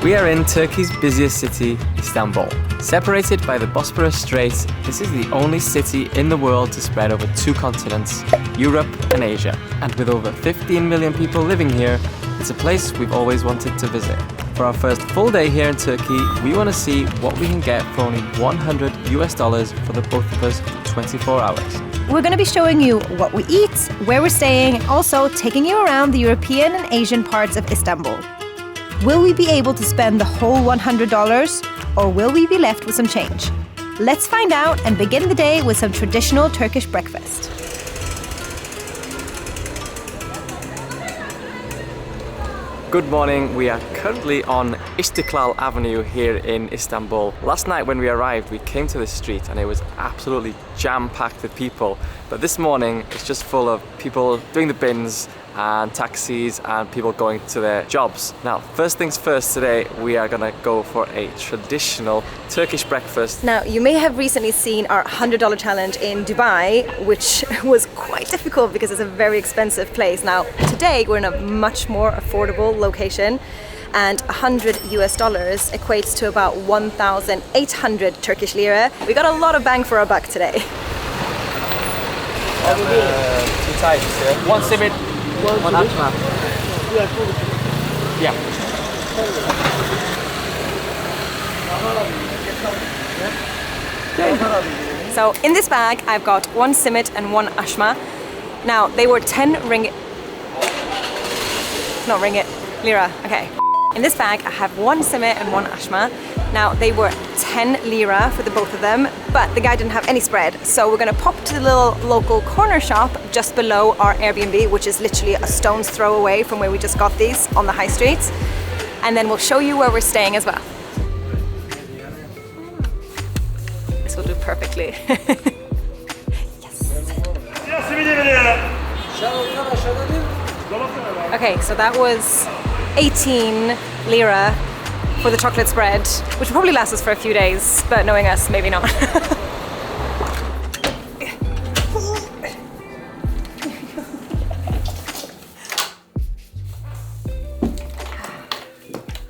We are in Turkey's busiest city, Istanbul. Separated by the Bosporus strait, this is the only city in the world to spread over 2 continents, Europe and Asia. And with over 15 million people living here, it's a place we've always wanted to visit. For our first full day here in Turkey, we want to see what we can get for only $100 for the both of us for 24 hours. We're going to be showing you what we eat, where we're staying, and also taking you around the European and Asian parts of Istanbul. Will we be able to spend the whole $100, or will we be left with some change? Let's find out and begin the day with some traditional Turkish breakfast. Good morning, we are currently on Istiklal Avenue here in Istanbul. Last night when we arrived, we came to this street and it was absolutely jam-packed with people. But this morning, it's just full of people doing the bins and taxis and people going to their jobs. Now, first things first today, we are gonna go for a traditional Turkish breakfast. Now, you may have recently seen our $100 challenge in Dubai, which was quite difficult because it's a very expensive place. Now, today we're in a much more affordable location, and $100 equates to about 1,800 Turkish lira. We got a lot of bang for our buck today. 2 types here. 1 simit, 1 açma. Yeah. So in this bag, I've got 1 simit and 1 ashma. Now, they were 10 ringgit. Not ringgit, lira, okay. In this bag, I have 1 simit and 1 ashma. Now, they were 10 lira for the both of them, but the guy didn't have any spread. So we're gonna pop to the little local corner shop just below our Airbnb, which is literally a stone's throw away from where we just got these on the high street. And then we'll show you where we're staying as well. This will do perfectly. Yes. Okay, so that was 18 lira for the chocolate spread, which will probably last us for a few days, but knowing us, maybe not.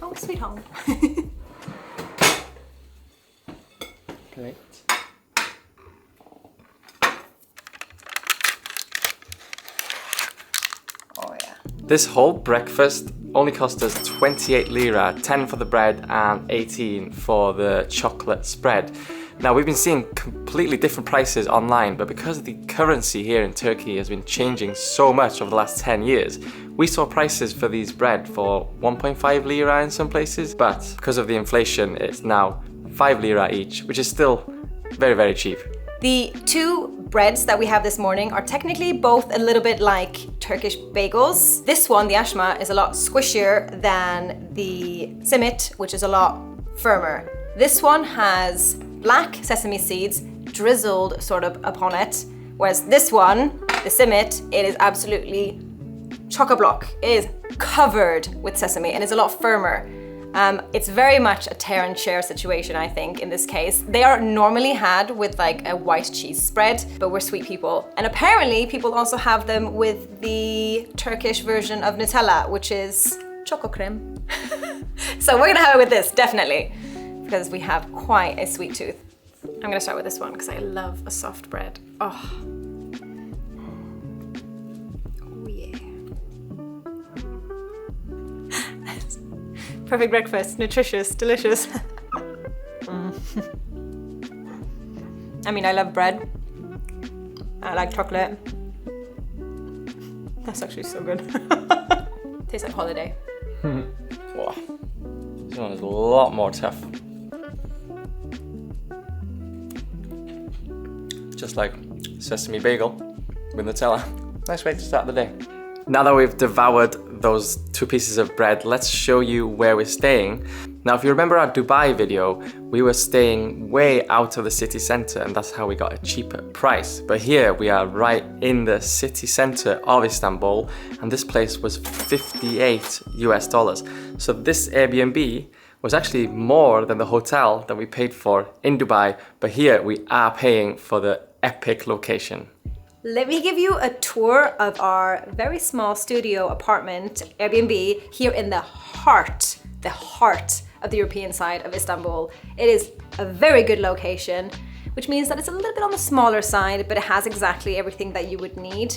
Home sweet home. Plate. Oh yeah. This whole breakfast only cost us 28 lira, 10 for the bread and 18 for the chocolate spread. Now, we've been seeing completely different prices online, but because the currency here in Turkey has been changing so much over the last 10 years, we saw prices for these bread for 1.5 lira in some places, but because of the inflation, it's now 5 lira each, which is still very, very cheap. The 2 breads that we have this morning are technically both a little bit like Turkish bagels. This one, the ashma, is a lot squishier than the simit, which is a lot firmer. This one has black sesame seeds drizzled sort of upon it, whereas this one, the simit, it is absolutely chock-a-block. It is covered with sesame and is a lot firmer. It's very much a tear and share situation, I think, in this case. They are normally had with like a white cheese spread, but we're sweet people. And apparently people also have them with the Turkish version of Nutella, which is choco creme. So we're gonna have it with this, definitely, because we have quite a sweet tooth. I'm gonna start with this one because I love a soft bread. Oh. Perfect breakfast, nutritious, delicious. I mean, I love bread. I like chocolate. That's actually so good. Tastes like holiday. Wow. This one is a lot more tough. Just like sesame bagel with Nutella. Nice way to start the day. Now that we've devoured those 2 pieces of bread, let's show you where we're staying. Now, if you remember our Dubai video, we were staying way out of the city center, and that's how we got a cheaper price. But here we are right in the city center of Istanbul, and this place was $58. So this Airbnb was actually more than the hotel that we paid for in Dubai, but here we are paying for the epic location. Let me give you a tour of our very small studio apartment, Airbnb, here in the heart the heart of the European side of Istanbul. It is a very good location, which means that it's a little bit on the smaller side, but it has exactly everything that you would need,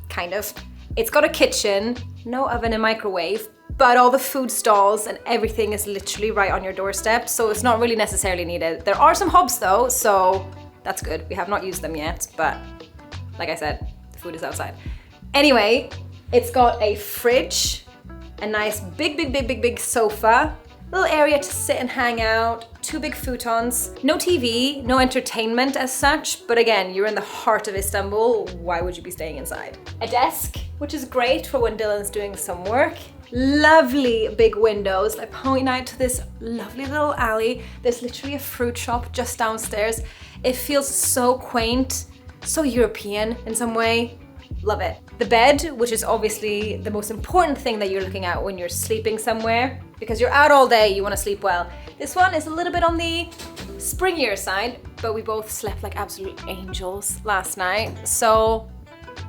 kind of. It's got a kitchen, no oven and microwave, but all the food stalls and everything is literally right on your doorstep, so it's not really necessarily needed. There are some hubs though, so that's good. We have not used them yet, but like I said, the food is outside. Anyway, it's got a fridge, a nice big sofa, little area to sit and hang out, 2 big futons, no TV, no entertainment as such, but again, you're in the heart of Istanbul, why would you be staying inside? A desk, which is great for when Dylan's doing some work. Lovely big windows that point out to this lovely little alley. There's literally a fruit shop just downstairs. It feels so quaint, so European in some way. Love it. The bed, which is obviously the most important thing that you're looking at when you're sleeping somewhere, because you're out all day, you want to sleep well. This one is a little bit on the springier side, but we both slept like absolute angels last night, so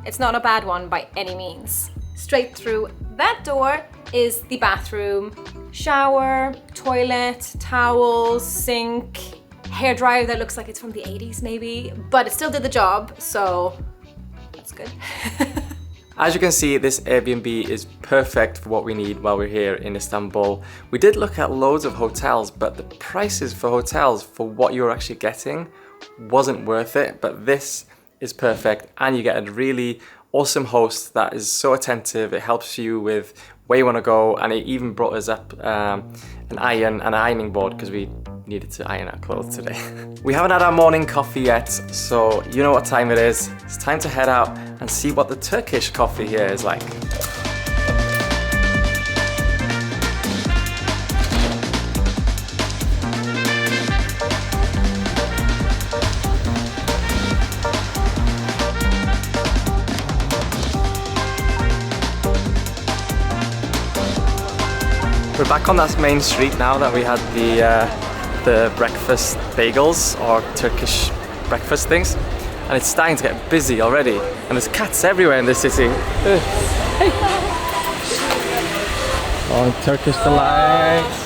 it's not a bad one by any means. Straight through that door is the bathroom, shower, toilet, towels, sink, hairdryer that looks like it's from the 80s maybe, but it still did the job, so that's good. As you can see, this Airbnb is perfect for what we need while we're here in Istanbul. We did look at loads of hotels, but the prices for hotels for what you're actually getting wasn't worth it, but this is perfect, and you get a really awesome host that is so attentive. It helps you with where you want to go, and it even brought us up an ironing board because we needed to iron our clothes today. We haven't had our morning coffee yet, so you know what time it is. It's time to head out and see what the Turkish coffee here is like. We're back on that main street now that we had the breakfast bagels or Turkish breakfast things, and it's starting to get busy already, and there's cats everywhere in this city. Hey. Oh, Turkish delights.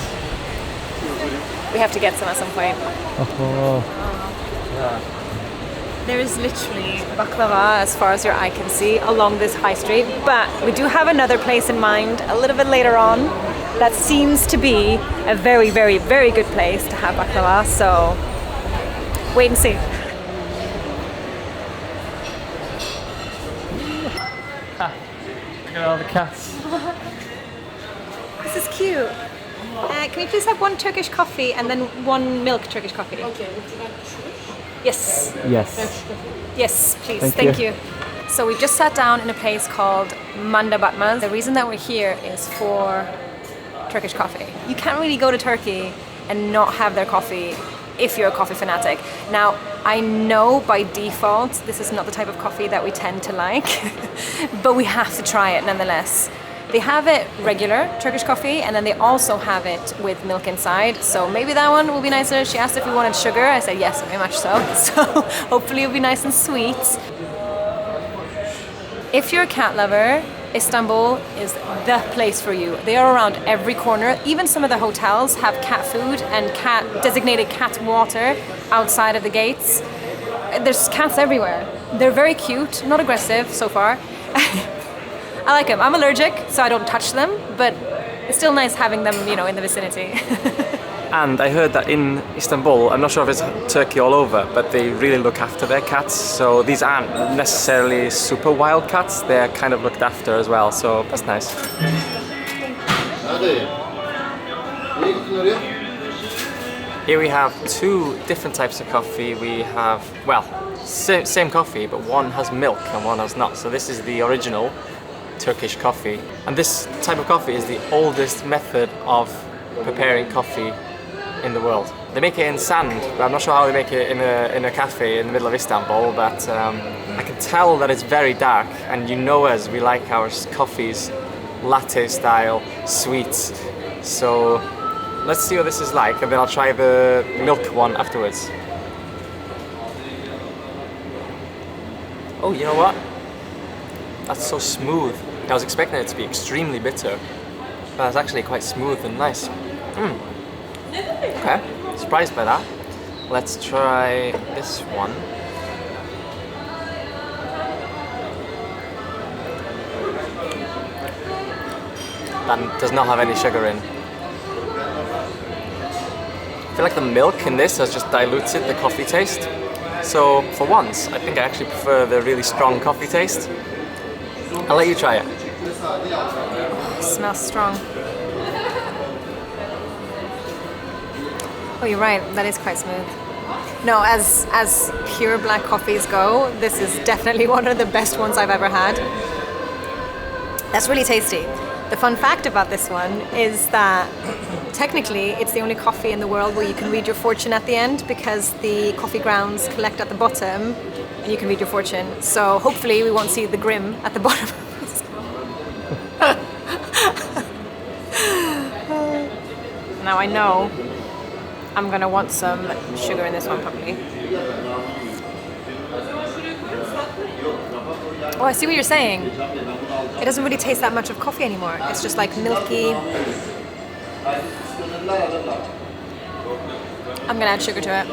We have to get some at some point. Oh. Yeah. There is literally baklava as far as your eye can see along this high street, but we do have another place in mind a little bit later on that seems to be a very good place to have baklava, so wait and see. Look at all the cats. This is cute. Can we please have 1 Turkish coffee and then 1 milk Turkish coffee? Okay, would you like to switch? Yes. Yes. Yes, please. Thank you. So we just sat down in a place called Manda Batmaz. The reason that we're here is for Turkish coffee. You can't really go to Turkey and not have their coffee if you're a coffee fanatic. Now, I know by default this is not the type of coffee that we tend to like, but we have to try it nonetheless. They have it regular Turkish coffee, and then they also have it with milk inside, so maybe that one will be nicer. She asked if we wanted sugar. I said yes, very much so. So hopefully it'll be nice and sweet. If you're a cat lover, Istanbul is the place for you. They are around every corner. Even some of the hotels have cat food and designated cat water outside of the gates. There's cats everywhere. They're very cute, not aggressive so far. I like them. I'm allergic, so I don't touch them, but it's still nice having them, you know, in the vicinity. And I heard that in Istanbul, I'm not sure if it's Turkey all over, but they really look after their cats. So these aren't necessarily super wild cats, they're kind of looked after as well, so that's nice. Here we have 2 different types of coffee. We have, well, same coffee, but one has milk and one has not. So this is the original Turkish coffee. And this type of coffee is the oldest method of preparing coffee in the world. They make it in sand, but I'm not sure how they make it in a cafe in the middle of Istanbul, but I can tell that it's very dark, and you know us, we like our coffees latte style, sweet. So let's see what this is like, and then I'll try the milk one afterwards. Oh, you know what? That's so smooth. I was expecting it to be extremely bitter. That's actually quite smooth and nice. Okay, surprised by that. Let's try this one. That does not have any sugar in. I feel like the milk in this has just diluted the coffee taste. So for once, I think I actually prefer the really strong coffee taste. I'll let you try it. It smells strong. Oh, you're right, that is quite smooth. No, as pure black coffees go, this is definitely one of the best ones I've ever had. That's really tasty. The fun fact about this one is that technically it's the only coffee in the world where you can read your fortune at the end, because the coffee grounds collect at the bottom and you can read your fortune. So hopefully we won't see the grim at the bottom. Now I know I'm gonna want some sugar in this one probably. Oh, I see what you're saying. It doesn't really taste that much of coffee anymore. It's just like milky. I'm gonna add sugar to it.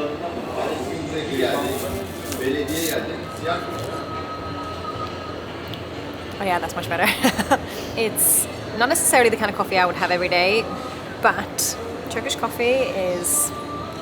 Oh yeah, that's much better. It's not necessarily the kind of coffee I would have every day, but Turkish coffee is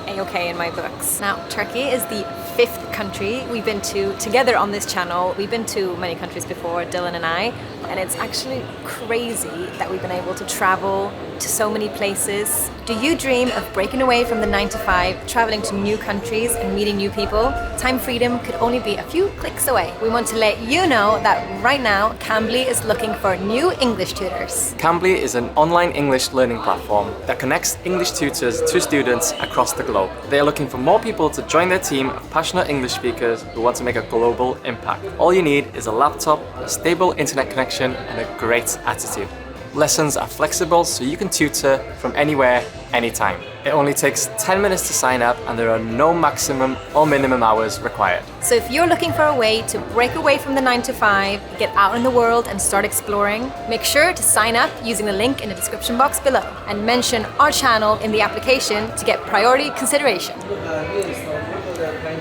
a-okay in my books. Now, Turkey is the 5th country we've been to together on this channel. We've been to many countries before, Dylan and I, and it's actually crazy that we've been able to travel to so many places. Do you dream of breaking away from the 9-to-5, traveling to new countries and meeting new people? Time freedom could only be a few clicks away. We want to let you know that right now, Cambly is looking for new English tutors. Cambly is an online English learning platform that connects English tutors to students across the globe. They are looking for more people to join their team of passionate English speakers who want to make a global impact. All you need is a laptop, a stable internet connection, and a great attitude. Lessons are flexible, so you can tutor from anywhere, anytime. It only takes 10 minutes to sign up, and there are no maximum or minimum hours required. So if you're looking for a way to break away from the 9-to-5, get out in the world and start exploring, make sure to sign up using the link in the description box below and mention our channel in the application to get priority consideration.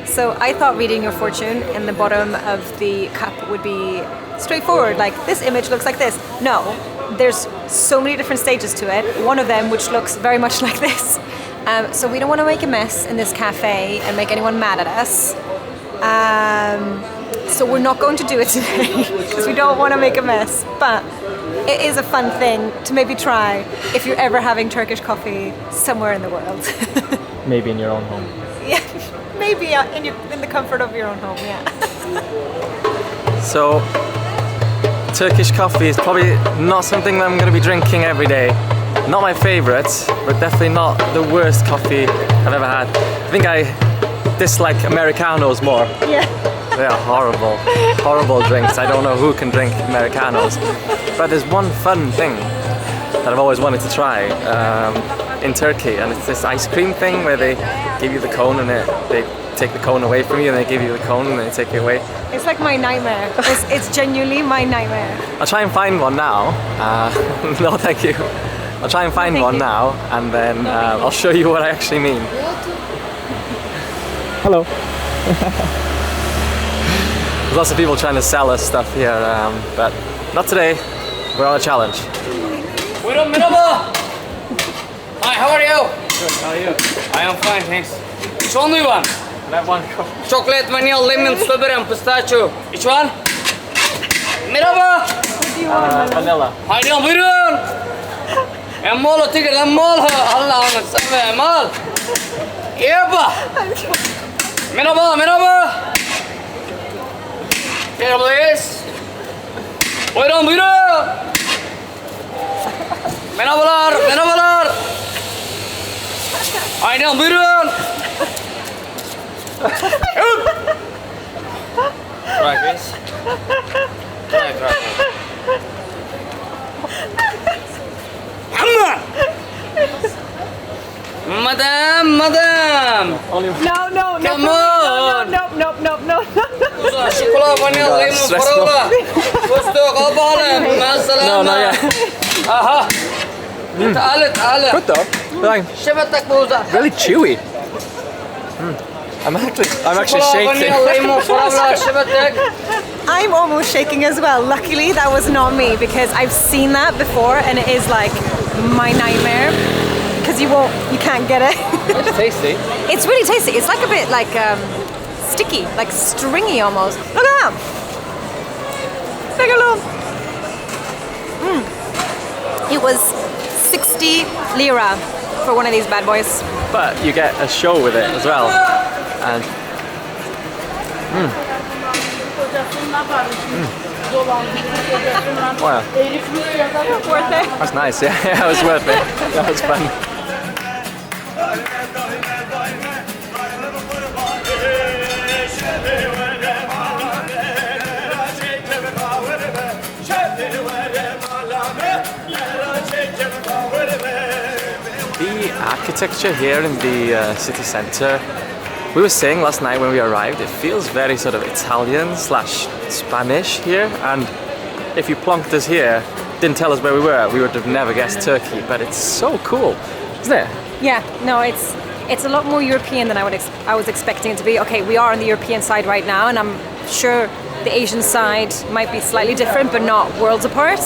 So I thought reading your fortune in the bottom of the cup would be straightforward, like this image looks like this. No, there's so many different stages to it, one of them which looks very much like this. So we don't want to make a mess in this cafe and make anyone mad at us. So we're not going to do it today because we don't want to make a mess, but it is a fun thing to maybe try if you're ever having Turkish coffee somewhere in the world. Maybe in your own home. Yeah, maybe in the comfort of your own home, yeah. So, Turkish coffee is probably not something that I'm going to be drinking every day. Not my favorite, but definitely not the worst coffee I've ever had. I think I dislike Americanos more. Yeah. They are horrible, horrible drinks. I don't know who can drink Americanos. But there's one fun thing that I've always wanted to try in Turkey, and it's this ice cream thing where they give you the cone and they take the cone away from you, and they give you the cone and they take it away. It's like my nightmare. It's genuinely my nightmare. I'll try and find one now. No, thank you. I'll try and find one now, and then I'll show you what I actually mean. Hello. There's lots of people trying to sell us stuff here, but not today. We're on a challenge. Merhaba. Hi, how are you? Good, how are you? I am fine, thanks. Which one do you want? That one. Chocolate, vanilla, lemon, strawberry, and pistachio. Which one? Merhaba. Vanilla. Haydi buyurun. Emmol ticket, emmol. Allah'ını seversen al. Yeba. Merhaba, merhaba. Here please. Buyurun, buyurun. Merhabalar, merhabalar. Haydi buyurun. Try this. Try. Madam. No. Come on. No. Chocolate, vanilla, lemon, frola. Gusto, kalbalem. No, not yet. Aha. تعال Good though. Like, شبتك بوزة really chewy. I'm actually shaking. I'm almost shaking as well. Luckily, that was not me because I've seen that before and it is like my nightmare because you can't get it. It's tasty. It's really tasty. It's like a bit like sticky, like stringy almost. Look at that. Take a look. It was 60 lira for one of these bad boys. But you get a show with it as well. And wow. Worth it. That's nice, yeah. That was worth it. That was fun. The architecture here in the city centre, we were saying last night when we arrived, it feels very sort of Italian / Spanish here, and if you plonked us here, didn't tell us where we were, we would have never guessed Turkey, but it's so cool, isn't it? Yeah, no, it's a lot more European than I was expecting it to be. Okay, we are on the European side right now, and I'm sure the Asian side might be slightly different, but not worlds apart.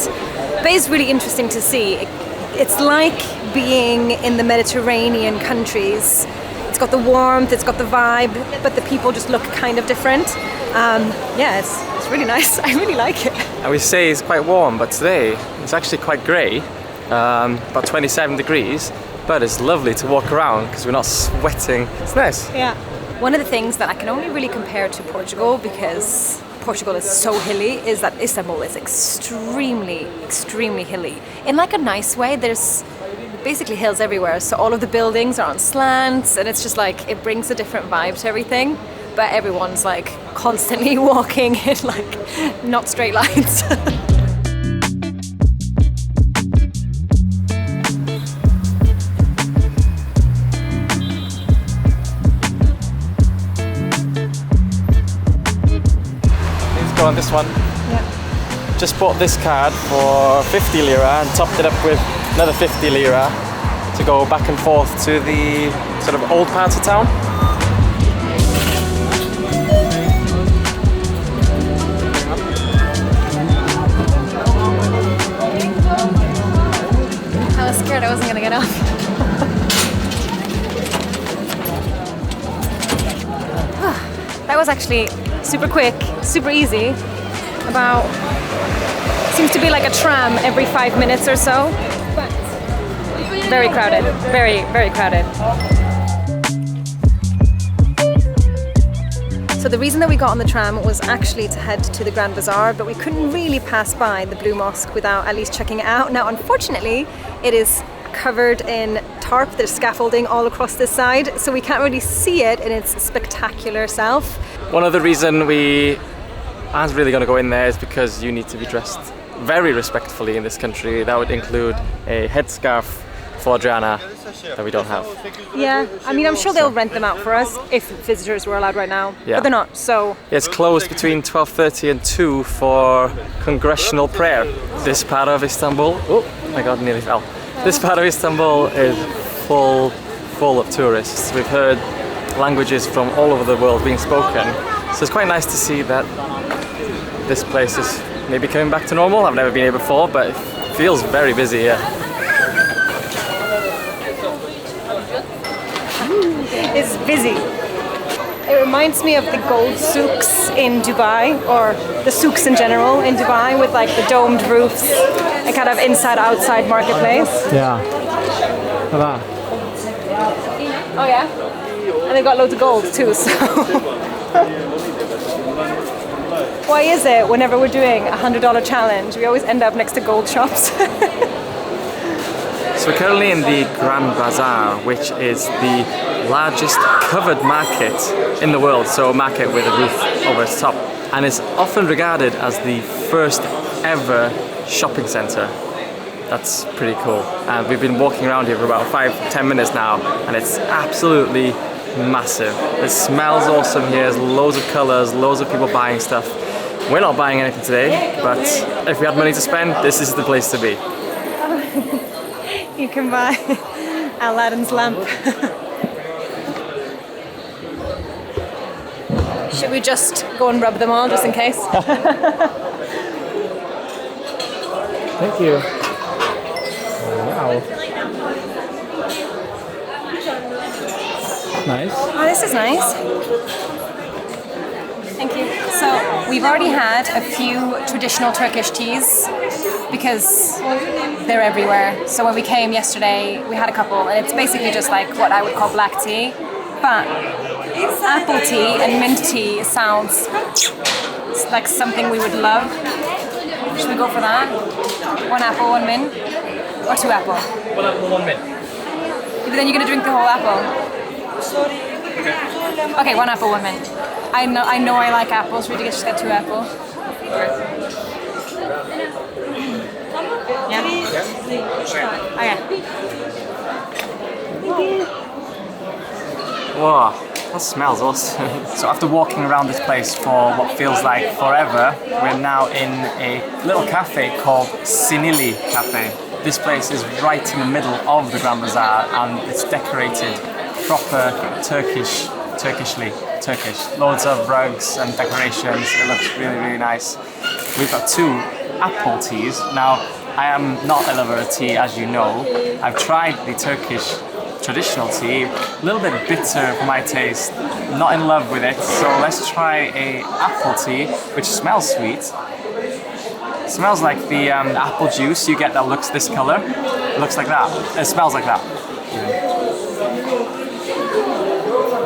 But it's really interesting to see. It's like being in the Mediterranean countries. It's got the warmth, it's got the vibe, but the people just look kind of different. Yeah, it's really nice. I really like it. And we say it's quite warm, but today it's actually quite grey, about 27 degrees, but it's lovely to walk around because we're not sweating. It's nice. Yeah. One of the things that I can only really compare to Portugal, because Portugal is so hilly, is that Istanbul is extremely, extremely hilly. In like a nice way, there's basically hills everywhere, so all of the buildings are on slants, and it's just like, it brings a different vibe to everything, but everyone's like constantly walking in like not straight lines. Let's go on this one. Yeah. Just bought this card for 50 lira and topped it up with another 50 lira to go back and forth to the sort of old parts of town. I was scared I wasn't gonna get off. That was actually super quick, super easy. Seems to be like a tram every 5 minutes or so. But very crowded, very, very crowded. So the reason that we got on the tram was actually to head to the Grand Bazaar, but we couldn't really pass by the Blue Mosque without at least checking it out. Now, unfortunately, it is covered in tarp. There's scaffolding all across this side, so we can't really see it in its spectacular self. One other reason we aren't really going to go in there is because you need to be dressed very respectfully in this country. That would include a headscarf for Adriana that we don't have. Yeah, I mean, I'm sure they'll rent them out for us if visitors were allowed right now, Yeah. but they're not, so... It's closed between 12:30 and 2 for congressional prayer. This part of Istanbul, oh my god, nearly fell. This part of Istanbul is full of tourists. We've heard languages from all over the world being spoken, so it's quite nice to see that this place is maybe coming back to normal. I've never been here before, but it feels very busy here. It's busy. It reminds me of the gold souks in Dubai, or the souks in general in Dubai, with like the domed roofs and kind of inside-outside marketplace. Yeah. Oh yeah? And they've got loads of gold too, so... Why is it whenever we're doing a $100 challenge, we always end up next to gold shops? So we're currently in the Grand Bazaar, which is the largest covered market in the world, so a market with a roof over its top, and it's often regarded as the first ever shopping centre. That's pretty cool, and we've been walking around here for about 5-10 minutes now, and it's absolutely massive. It smells awesome here, there's loads of colours, loads of people buying stuff. We're not buying anything today, but if we had money to spend, this is the place to be. You can buy Aladdin's lamp. Should we just go and rub them all just in case? Thank you. Wow. Nice. Oh, this is nice. Thank you. So we've already had a few traditional Turkish teas because they're everywhere. So when we came yesterday, we had a couple, and it's basically just like what I would call black tea. But apple tea and mint tea sounds like something we would love. Should we go for that? 1 apple, 1 mint? Or 2 apple? 1 apple, 1 mint. But then you're gonna drink the whole apple. Okay, 1 apple, 1 mint. I know I like apples. Should we just get 2 apple? Yeah? Okay. Whoa, that smells awesome. So after walking around this place for what feels like forever, we're now in a little cafe called Sinili Cafe. This place is right in the middle of the Grand Bazaar, and it's decorated proper Turkish. Loads of rugs and decorations. It looks really, really nice. We've got 2 apple teas. Now, I am not a lover of tea, as you know. I've tried the Turkish traditional tea, a little bit bitter for my taste, not in love with it, so let's try a apple tea, which smells sweet. It smells like the apple juice you get that looks this color. It looks like that. It smells like that.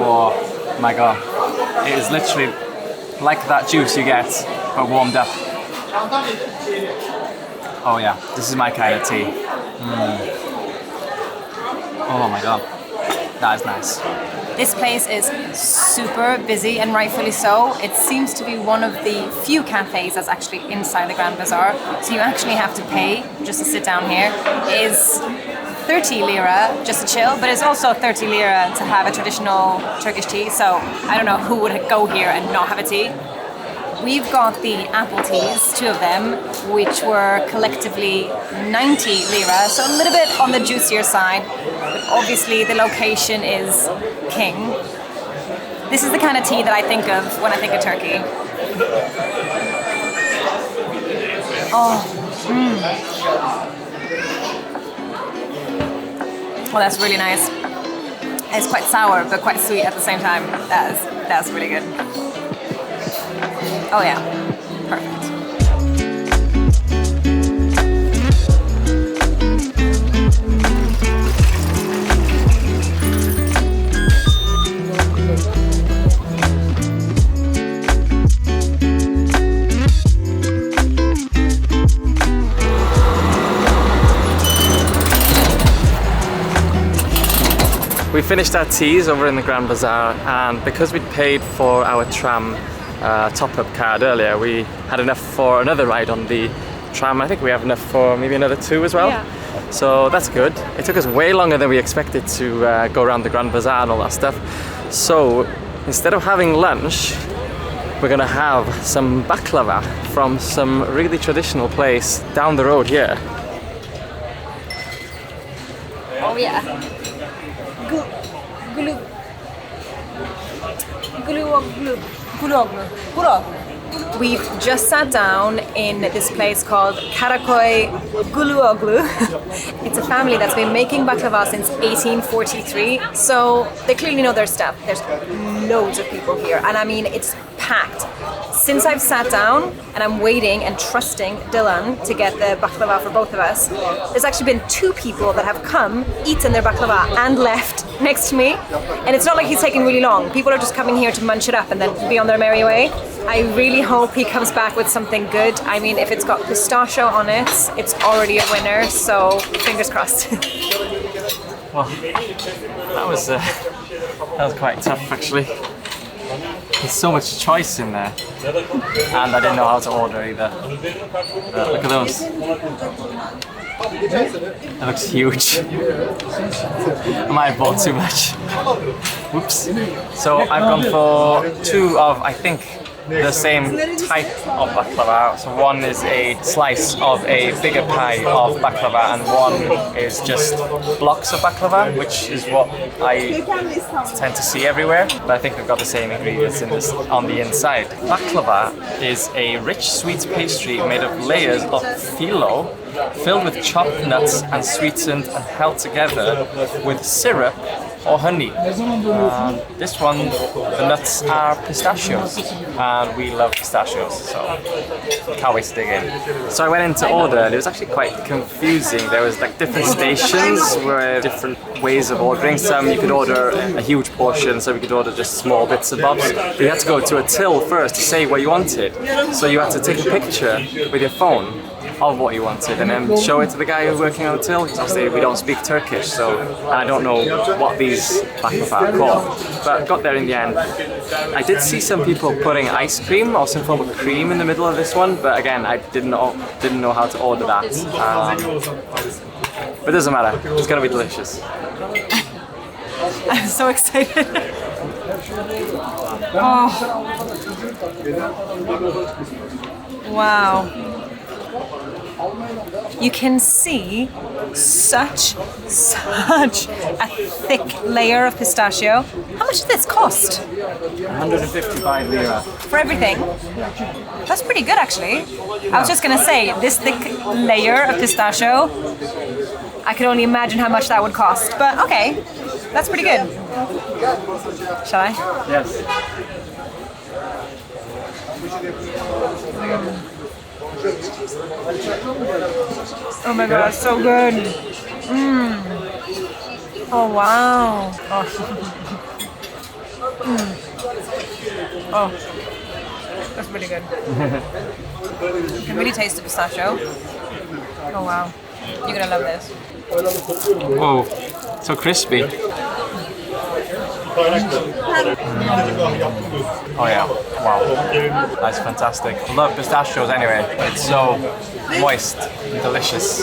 Oh my god. It is literally like that juice you get, but warmed up. Oh yeah, this is my kind of tea. Oh my god, that is nice. This place is super busy, and rightfully so. It seems to be one of the few cafes that's actually inside the Grand Bazaar, so you actually have to pay just to sit down here. It is 30 lira just to chill, but it's also 30 lira to have a traditional Turkish tea, so I don't know who would go here and not have a tea. We've got the apple teas, 2 of them, which were collectively 90 lira, so a little bit on the juicier side, but obviously the location is king. This is the kind of tea that I think of when I think of Turkey. Oh, Well, that's really nice. It's quite sour, but quite sweet at the same time. That's really good. Oh yeah, perfect. We finished our teas over in the Grand Bazaar, and because we'd paid for our tram top-up card earlier, we had enough for another ride on the tram. I think we have enough for maybe another 2 as well. Yeah. So that's good. It took us way longer than we expected to go around the Grand Bazaar and all that stuff. So instead of having lunch, we're gonna have some baklava from some really traditional place down the road here. Oh yeah. We've just sat down in this place called Karakoy Guluoglu. It's a family that's been making baklava since 1843, so they clearly know their stuff. There's loads of people here, and I mean, it's packed. Since I've sat down and I'm waiting and trusting Dylan to get the baklava for both of us, there's actually been 2 people that have come, eaten their baklava and left next to me, and it's not like he's taking really long. People are just coming here to munch it up and then be on their merry way. I really hope he comes back with something good. I mean, if it's got pistachio on it, it's already a winner, so fingers crossed. Well, that was quite tough actually. There's so much choice in there, and I didn't know how to order either. Look at those. That looks huge. I might have bought too much. Whoops. So I've gone for 2 of, I think, the same type of baklava. So one is a slice of a bigger pie of baklava, and one is just blocks of baklava, which is what I tend to see everywhere. But I think we've got the same ingredients in this on the inside. Baklava is a rich sweet pastry made of layers of phyllo filled with chopped nuts and sweetened and held together with syrup or honey. This one, the nuts are pistachios, and we love pistachios, so can't wait to dig in. So I went in to order, and it was actually quite confusing. There was like different stations where different ways of ordering. Some you could order a huge portion, some you could order just small bits and bobs. But you had to go to a till first to say what you wanted. So you had to take a picture with your phone of what you wanted and then show it to the guy who's working on the till, because obviously we don't speak Turkish, so I don't know what these baklava are called. But I got there in the end. I did see some people putting ice cream or some form of cream in the middle of this one, but again I didn't know how to order that. But it doesn't matter, it's gonna be delicious. I'm so excited. Oh. Wow. You can see such a thick layer of pistachio. How much does this cost? 155 lira. For everything? That's pretty good actually. I was just gonna say, this thick layer of pistachio, I can only imagine how much that would cost. But okay, that's pretty good. Shall I? Yes. Oh my god, so good. Oh wow. Oh. Oh, that's really good. You can really taste the pistachio. Oh wow, you're gonna love this. Oh, so crispy. Oh yeah, wow, that's fantastic. I love pistachios anyway. It's so moist and delicious.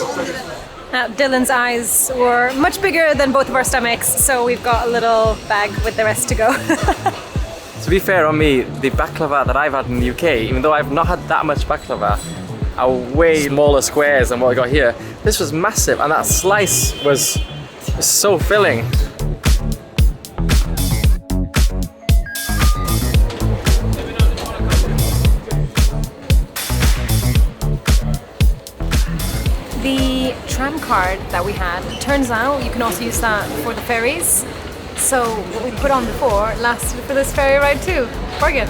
Now, Dylan's eyes were much bigger than both of our stomachs, so we've got a little bag with the rest to go. To be fair on me, the baklava that I've had in the UK, even though I've not had that much baklava, are way smaller squares than what I got here. This was massive, and that slice was so filling. The tram card that we had, turns out you can also use that for the ferries. So what we put on before lasted for this ferry ride too. Bargain.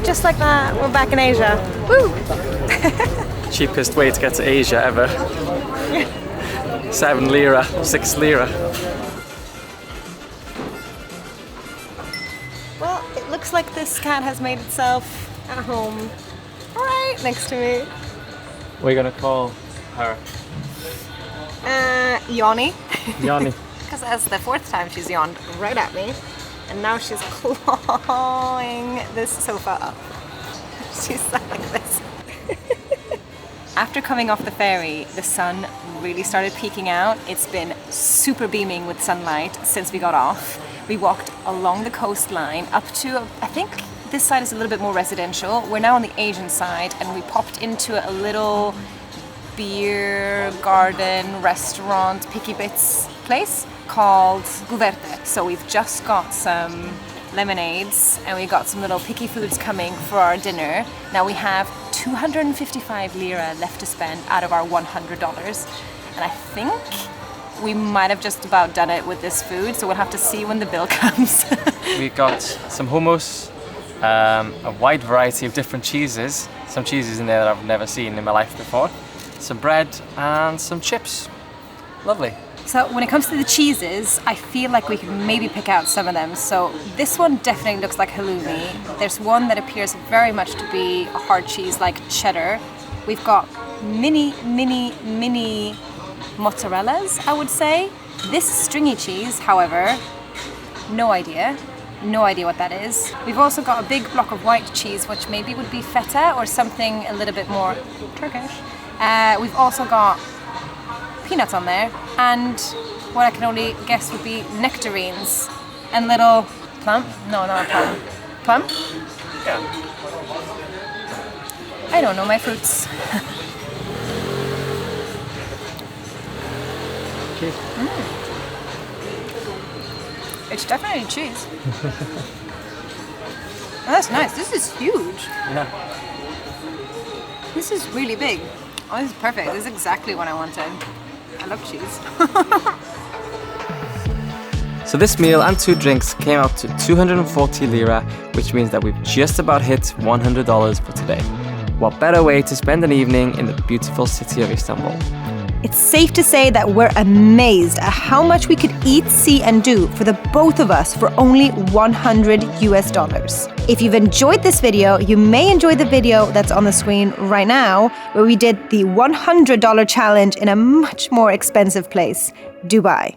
Just like that, we're back in Asia. Woo! Cheapest way to get to Asia ever. 7 lira, 6 lira. Well, it looks like this cat has made itself at home right next to me. What are you gonna call her? Yawny. Yanni. Because that's the 4th time she's yawned right at me. And now she's clawing this sofa up. She's like this. After coming off the ferry, the sun really started peeking out. It's been super beaming with sunlight since we got off. We walked along the coastline up to, I think this side is a little bit more residential. We're now on the Asian side, and we popped into a little beer garden restaurant picky bits place called Guverte. So we've just got some lemonades and we got some little picky foods coming for our dinner. Now we have 255 lira left to spend out of our $100, and I think we might have just about done it with this food, so we'll have to see when the bill comes. We got some hummus, a wide variety of different cheeses, some cheeses in there that I've never seen in my life before, some bread and some chips. Lovely. So when it comes to the cheeses, I feel like we can maybe pick out some of them. So this one definitely looks like halloumi. There's one that appears very much to be a hard cheese like cheddar. We've got mini mozzarellas, I would say. This stringy cheese, however, no idea what that is. We've also got a big block of white cheese, which maybe would be feta or something a little bit more Turkish. We've also got peanuts on there, and what I can only guess would be nectarines and little plum. No, not a plum. Plum? Yeah. I don't know my fruits. Cheese. It's definitely cheese. Oh, that's nice. This is huge. Yeah. This is really big. Oh, this is perfect. This is exactly what I wanted. I love cheese. So this meal and 2 drinks came out to 240 lira, which means that we've just about hit $100 for today. What better way to spend an evening in the beautiful city of Istanbul? It's safe to say that we're amazed at how much we could eat, see, and do for the both of us for only $100 US. If you've enjoyed this video, you may enjoy the video that's on the screen right now, where we did the $100 challenge in a much more expensive place, Dubai.